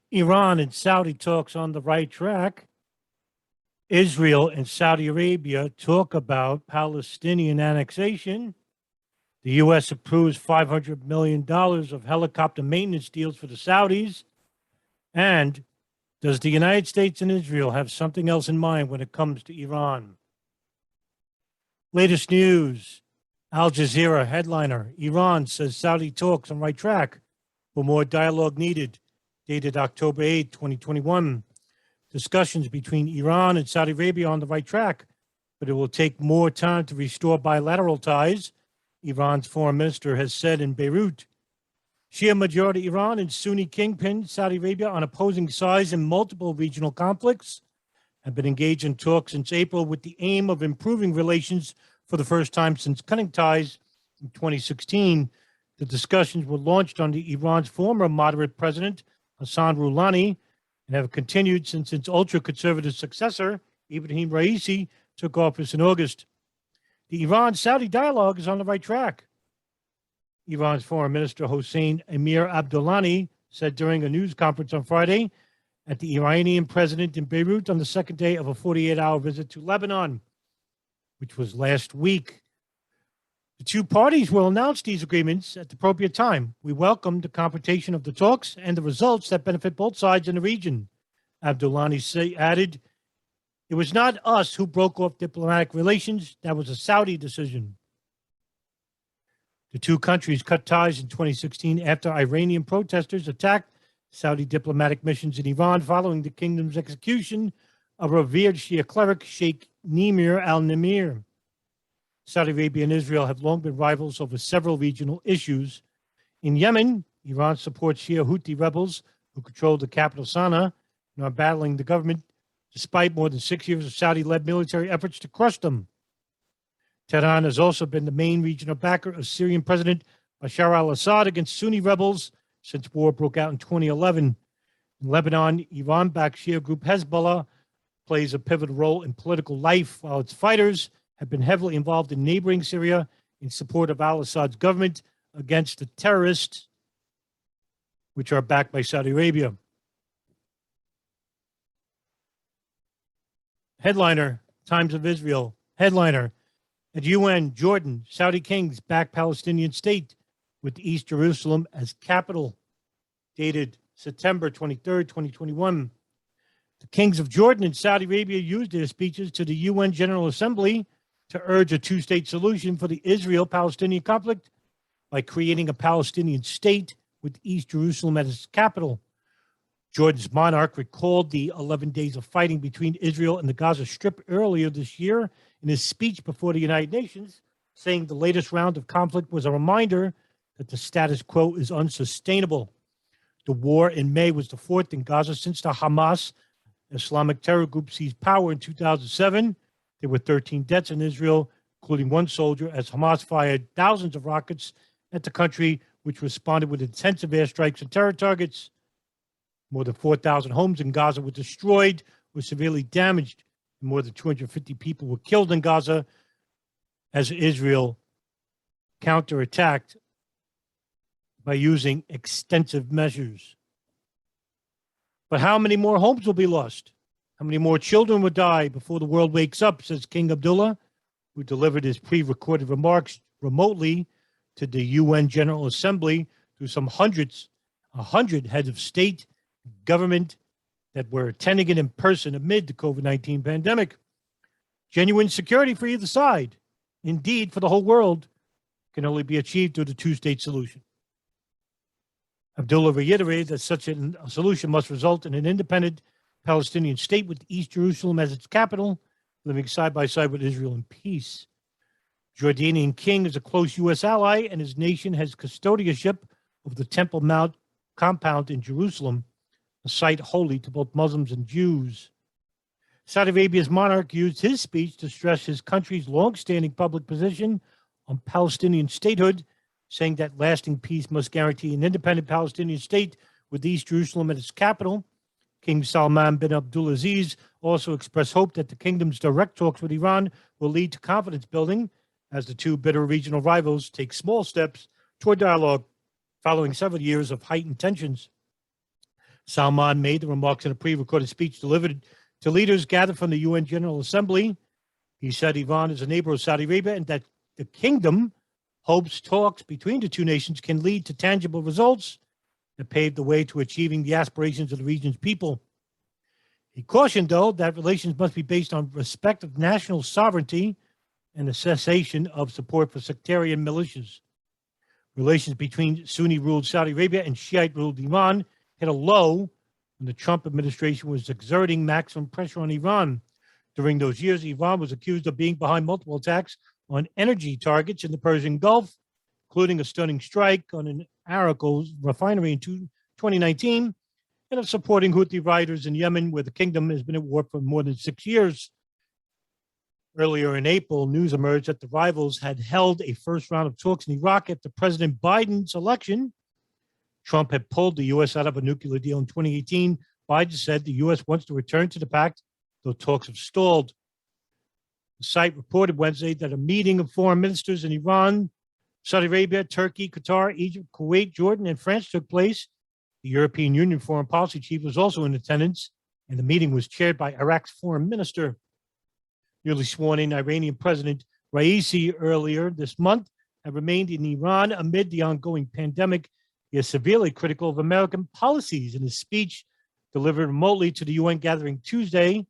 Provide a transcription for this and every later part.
Iran and Saudi talks on the right track. Israel and Saudi Arabia talk about Palestinian annexation. The U.S. approves $500 million of helicopter maintenance deals for the Saudis. And does the United States and Israel have something else in mind when it comes to Iran? Latest news. Al Jazeera headliner. Iran says Saudi talks on right track, but more dialogue needed. Dated October 8, 2021. Discussions between Iran and Saudi Arabia on the right track, but it will take more time to restore bilateral ties, Iran's foreign minister has said in Beirut. Shia majority Iran and Sunni kingpin Saudi Arabia on opposing sides in multiple regional conflicts have been engaged in talks since April with the aim of improving relations for the first time since cutting ties in 2016. The discussions were launched under Iran's former moderate president, Hassan Rouhani, and have continued since its ultra-conservative successor, Ibrahim Raisi, took office in August. The Iran-Saudi dialogue is on the right track. Iran's foreign minister, Hossein Amir-Abdollahian, said during a news conference on Friday at the Iranian president in Beirut on the second day of a 48-hour visit to Lebanon, which was last week. The two parties will announce these agreements at the appropriate time. We welcome the confrontation of the talks and the results that benefit both sides in the region. Abdullahi added, "It was not us who broke off diplomatic relations. That was a Saudi decision." The two countries cut ties in 2016 after Iranian protesters attacked Saudi diplomatic missions in Iran following the kingdom's execution of revered Shia cleric Sheikh Nimr al-Nimr. Saudi Arabia and Israel have long been rivals over several regional issues. In Yemen, Iran supports Shia Houthi rebels who control the capital Sana'a and are battling the government despite more than 6 years of Saudi-led military efforts to crush them. Tehran has also been the main regional backer of Syrian President Bashar al-Assad against Sunni rebels since war broke out in 2011. In Lebanon, Iran-backed Shia group Hezbollah plays a pivotal role in political life, while its fighters have been heavily involved in neighboring Syria in support of al-Assad's government against the terrorists, which are backed by Saudi Arabia. Headliner, Times of Israel. Headliner, at UN, Jordan, Saudi kings back Palestinian state with East Jerusalem as capital. Dated September 23, 2021. The kings of Jordan and Saudi Arabia used their speeches to the UN General Assembly to urge a two-state solution for the Israel-Palestinian conflict by creating a Palestinian state with East Jerusalem as its capital. Jordan's monarch recalled the 11 days of fighting between Israel and the Gaza Strip earlier this year in his speech before the United Nations, saying the latest round of conflict was a reminder that the status quo is unsustainable. The war in May was the fourth in Gaza since the Hamas Islamic terror group seized power in 2007. There were 13 deaths in Israel, including one soldier, as Hamas fired thousands of rockets at the country, which responded with intensive airstrikes and terror targets. More than 4,000 homes in Gaza were destroyed or severely damaged, and more than 250 people were killed in Gaza as Israel counterattacked by using extensive measures. But how many more homes will be lost? How many more children will die before the world wakes up, says King Abdullah, who delivered his pre-recorded remarks remotely to the UN General Assembly through some 100 heads of state, government that were attending it in person amid the COVID-19 pandemic. Genuine security for either side, indeed for the whole world, can only be achieved through the two-state solution. Abdullah reiterated that such a solution must result in an independent Palestinian state with East Jerusalem as its capital, living side by side with Israel in peace. Jordanian King is a close U.S. ally, and his nation has custodianship of the Temple Mount compound in Jerusalem, a site holy to both Muslims and Jews. Saudi Arabia's monarch used his speech to stress his country's long-standing public position on Palestinian statehood, saying that lasting peace must guarantee an independent Palestinian state with East Jerusalem at its capital. King Salman bin Abdulaziz also expressed hope that the kingdom's direct talks with Iran will lead to confidence building as the two bitter regional rivals take small steps toward dialogue following several years of heightened tensions. Salman made the remarks in a pre-recorded speech delivered to leaders gathered from the UN General Assembly. He said Iran is a neighbor of Saudi Arabia and that the kingdom hopes talks between the two nations can lead to tangible results that pave the way to achieving the aspirations of the region's people. He cautioned, though, that relations must be based on respect of national sovereignty and the cessation of support for sectarian militias. Relations between Sunni-ruled Saudi Arabia and Shiite-ruled Iran hit a low when the Trump administration was exerting maximum pressure on Iran. During those years, Iran was accused of being behind multiple attacks on energy targets in the Persian Gulf, including a stunning strike on an Aramco refinery in 2019, and of supporting Houthi riders in Yemen, where the kingdom has been at war for more than 6 years. Earlier in April, news emerged that the rivals had held a first round of talks in Iraq after President Biden's election. Trump had pulled the U.S. out of a nuclear deal in 2018. Biden said the U.S. wants to return to the pact, though talks have stalled. The site reported Wednesday that a meeting of foreign ministers in Iran, Saudi Arabia, Turkey, Qatar, Egypt, Kuwait, Jordan, and France took place. The European Union foreign policy chief was also in attendance, and the meeting was chaired by Iraq's foreign minister. Newly sworn-in Iranian President Raisi earlier this month had remained in Iran amid the ongoing pandemic. He is severely critical of American policies in his speech delivered remotely to the UN gathering Tuesday.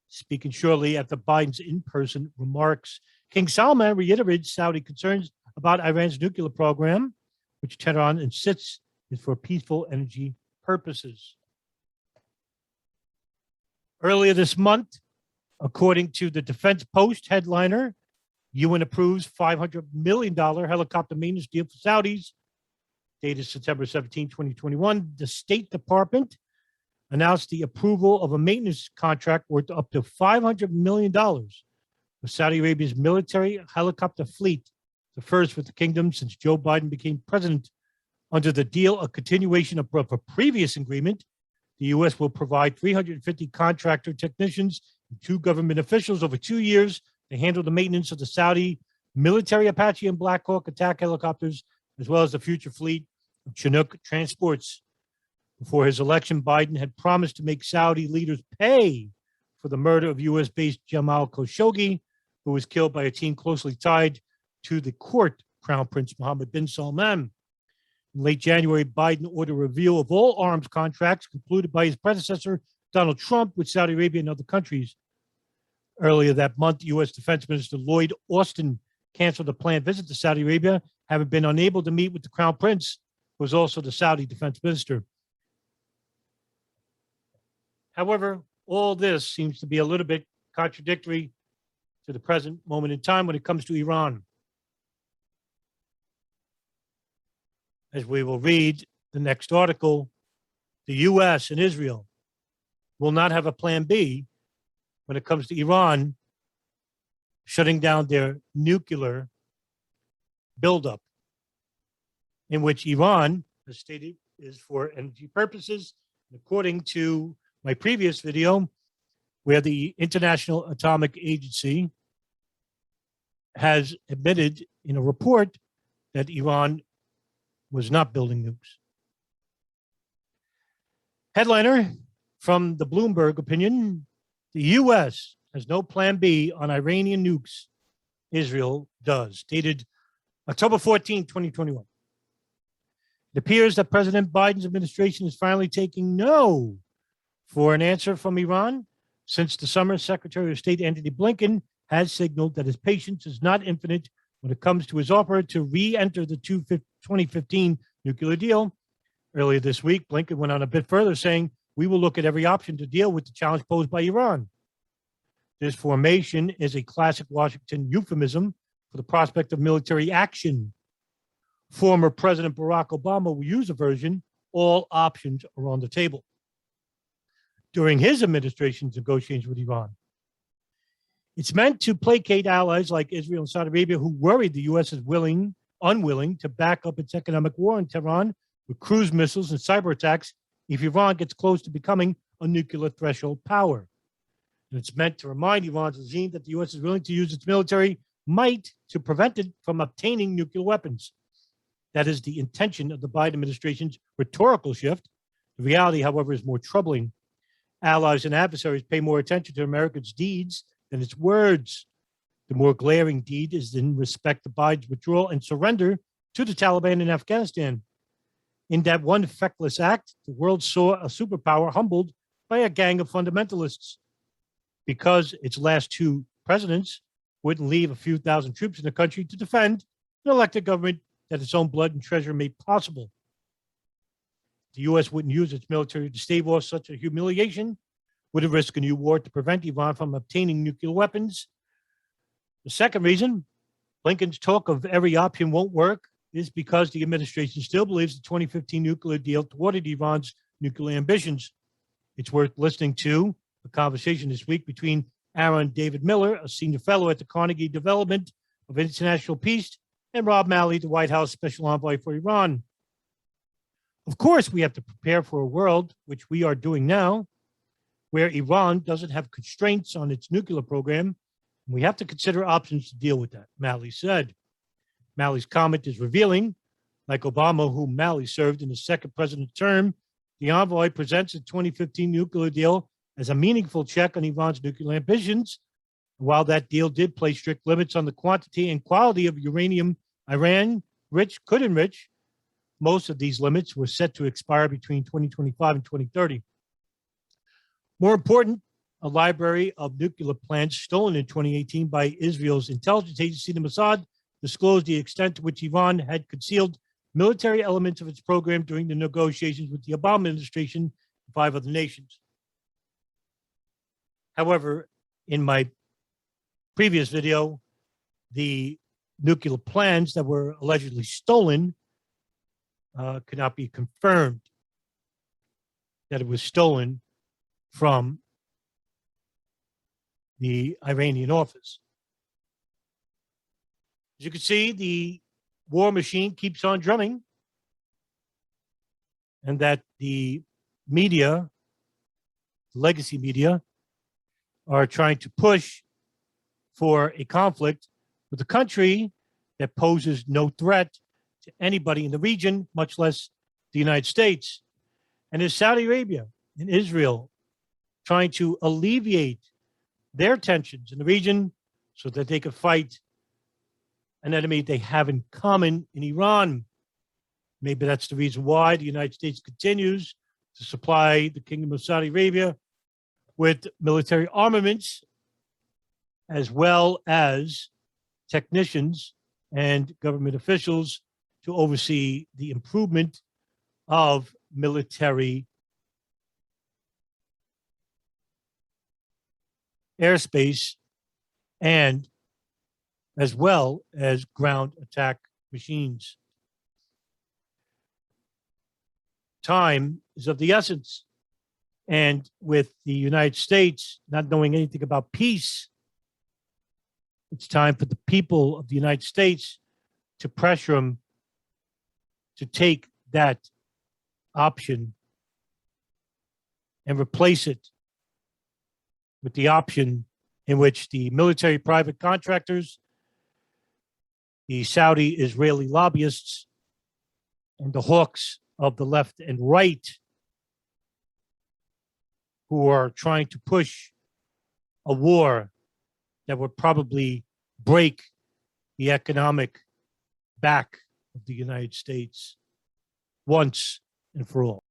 Speaking shortly after Biden's in-person remarks, King Salman reiterated Saudi concerns about Iran's nuclear program, which Tehran insists is for peaceful energy purposes. Earlier this month, according to the Defense Post headliner, UN approves $500 million helicopter maintenance deal for Saudis. Dated September 17, 2021, the State Department announced the approval of a maintenance contract worth up to $500 million for Saudi Arabia's military helicopter fleet, the first with the kingdom since Joe Biden became president. Under the deal, a continuation of a previous agreement, the U.S. will provide 350 contractor technicians and 2 government officials over 2 years to handle the maintenance of the Saudi military Apache and Black Hawk attack helicopters, as well as the future fleet of Chinook transports. Before his election, Biden had promised to make Saudi leaders pay for the murder of U.S.-based Jamal Khashoggi, who was killed by a team closely tied to the court Crown Prince Mohammed bin Salman. In late January, Biden ordered a review of all arms contracts concluded by his predecessor, Donald Trump, with Saudi Arabia and other countries. Earlier that month, U.S. Defense Minister Lloyd Austin canceled a planned visit to Saudi Arabia, having been unable to meet with the Crown Prince, who was also the Saudi defense minister. However, all this seems to be a little bit contradictory to the present moment in time when it comes to Iran. As we will read the next article, the U.S. and Israel will not have a plan B when it comes to Iran shutting down their nuclear buildup, in which Iran has stated is for energy purposes. According to my previous video, where the International Atomic Agency has admitted in a report that Iran was not building nukes. Headliner from the Bloomberg opinion, the U.S. has no plan B on Iranian nukes. Israel does. Dated October 14, 2021. It appears that President Biden's administration is finally taking no for an answer from Iran. Since the summer, Secretary of State Antony Blinken has signaled that his patience is not infinite when it comes to his offer to re-enter the 2015 nuclear deal. Earlier this week, Blinken went on a bit further, saying, "We will look at every option to deal with the challenge posed by Iran." This formation is a classic Washington euphemism for the prospect of military action. Former President Barack Obama will use a version, "All options are on the table," during his administration's negotiations with Iran. It's meant to placate allies like Israel and Saudi Arabia, who worried the U.S. is unwilling to back up its economic war in Tehran with cruise missiles and cyber attacks if Iran gets close to becoming a nuclear threshold power. And it's meant to remind Iran's regime that the U.S. is willing to use its military might to prevent it from obtaining nuclear weapons. That is the intention of the Biden administration's rhetorical shift. The reality, however, is more troubling. Allies and adversaries pay more attention to America's deeds than its words. The more glaring deed is in respect to Biden's withdrawal and surrender to the Taliban in Afghanistan. In that one feckless act, the world saw a superpower humbled by a gang of fundamentalists. Because its last two presidents wouldn't leave a few thousand troops in the country to defend an elected government that its own blood and treasure made possible. The U.S. wouldn't use its military to stave off such a humiliation, would it risk a new war to prevent Iran from obtaining nuclear weapons? The second reason Blinken's talk of every option won't work is because the administration still believes the 2015 nuclear deal thwarted Iran's nuclear ambitions. It's worth listening to a conversation this week between Aaron David Miller, a senior fellow at the Carnegie Development of International Peace, and Rob Malley, the White House Special Envoy for Iran. Of course, we have to prepare for a world, which we are doing now, where Iran doesn't have constraints on its nuclear program. We have to consider options to deal with that, Malley said. Malley's comment is revealing. Like Obama, whom Malley served in his second president's term, the envoy presents the 2015 nuclear deal as a meaningful check on Iran's nuclear ambitions. While that deal did place strict limits on the quantity and quality of uranium Iran could enrich, most of these limits were set to expire between 2025 and 2030. More important, a library of nuclear plans stolen in 2018 by Israel's intelligence agency, the Mossad, disclosed the extent to which Iran had concealed military elements of its program during the negotiations with the Obama administration and 5 other nations. However, in my previous video, the nuclear plans that were allegedly stolen could not be confirmed that it was stolen from the Iranian office. As you can see, the war machine keeps on drumming, and that the media, legacy media, are trying to push for a conflict with a country that poses no threat to anybody in the region, much less the United States. And is Saudi Arabia and Israel trying to alleviate their tensions in the region so that they could fight an enemy they have in common in Iran? Maybe that's the reason why the United States continues to supply the Kingdom of Saudi Arabia with military armaments, as well as technicians and government officials to oversee the improvement of military airspace and as well as ground attack machines. Time is of the essence. And with the United States not knowing anything about peace, it's time for the people of the United States to pressure them to take that option and replace it with the option in which the military private contractors, the Saudi Israeli lobbyists, and the hawks of the left and right who are trying to push a war that would probably break the economic back of the United States once and for all.